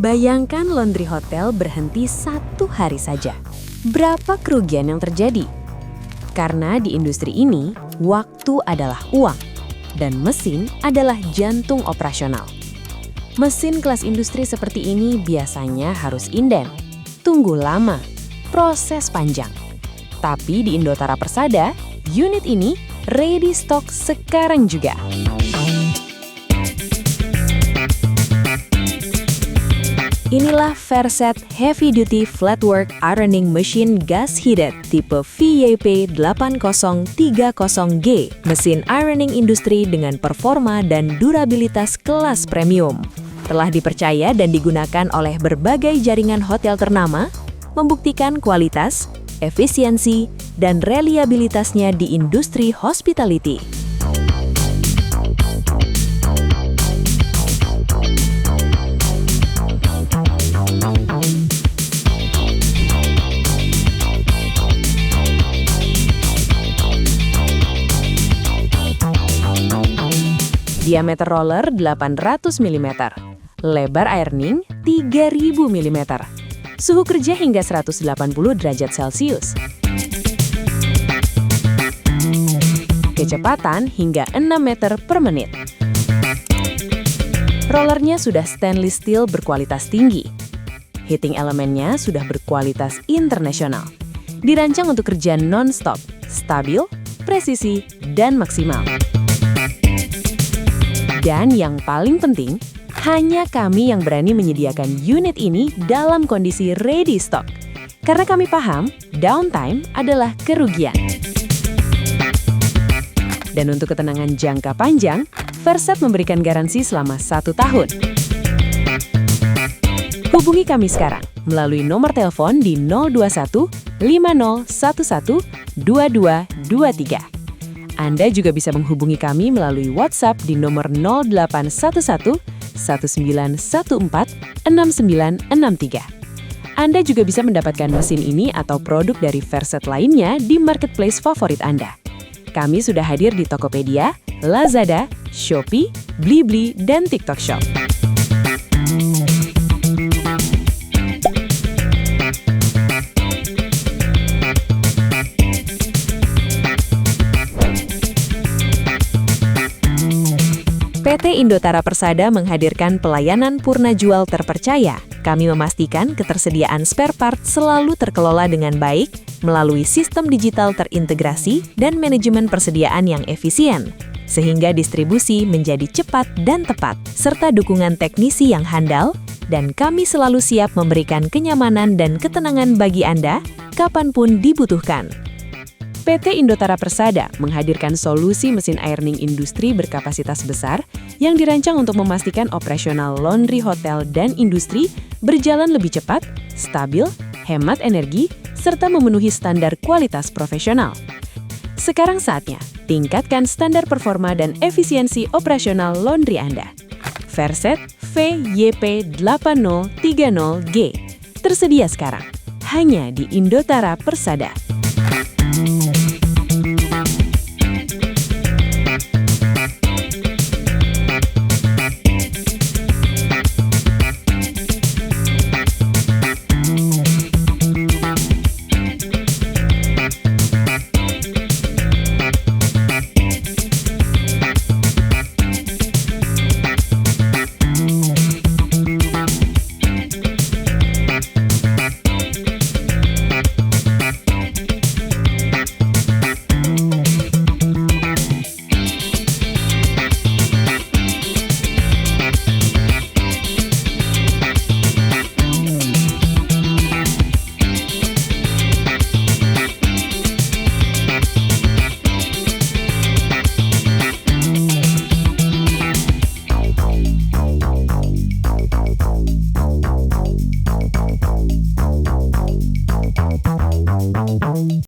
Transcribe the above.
Bayangkan laundry hotel berhenti 1 hari saja. Berapa kerugian yang terjadi? Karena di industri ini, waktu adalah uang, dan mesin adalah jantung operasional. Mesin kelas industri seperti ini biasanya harus inden, tunggu lama, proses panjang. Tapi di Indotara Persada, unit ini ready stock sekarang juga. Inilah Verset Heavy Duty Flatwork Ironing Machine Gas Heated tipe VYP 8030G, mesin ironing industri dengan performa dan durabilitas kelas premium. Telah dipercaya dan digunakan oleh berbagai jaringan hotel ternama, membuktikan kualitas, efisiensi, dan reliabilitasnya di industri hospitality. Diameter roller 800 mm, lebar ironing 3000 mm, suhu kerja hingga 180 derajat Celcius, kecepatan hingga 6 meter per menit. Rollernya sudah stainless steel berkualitas tinggi. Heating elemennya sudah berkualitas internasional. Dirancang untuk kerja non-stop, stabil, presisi, dan maksimal. Dan yang paling penting, hanya kami yang berani menyediakan unit ini dalam kondisi ready stock. Karena kami paham, downtime adalah kerugian. Dan untuk ketenangan jangka panjang, Verset memberikan garansi selama 1 tahun. Hubungi kami sekarang melalui nomor telepon di 021 5011 2223. Anda juga bisa menghubungi kami melalui WhatsApp di nomor 0811 1914 6963. Anda juga bisa mendapatkan mesin ini atau produk dari Verset lainnya di marketplace favorit Anda. Kami sudah hadir di Tokopedia, Lazada, Shopee, Blibli, dan TikTok Shop. PT Indotara Persada menghadirkan pelayanan purna jual terpercaya. Kami memastikan ketersediaan spare part selalu terkelola dengan baik melalui sistem digital terintegrasi dan manajemen persediaan yang efisien, sehingga distribusi menjadi cepat dan tepat, serta dukungan teknisi yang handal, dan kami selalu siap memberikan kenyamanan dan ketenangan bagi Anda kapanpun dibutuhkan. PT Indotara Persada menghadirkan solusi mesin ironing industri berkapasitas besar yang dirancang untuk memastikan operasional laundry hotel dan industri berjalan lebih cepat, stabil, hemat energi, serta memenuhi standar kualitas profesional. Sekarang saatnya tingkatkan standar performa dan efisiensi operasional laundry Anda. Verset VYP 8030G tersedia sekarang hanya di Indotara Persada.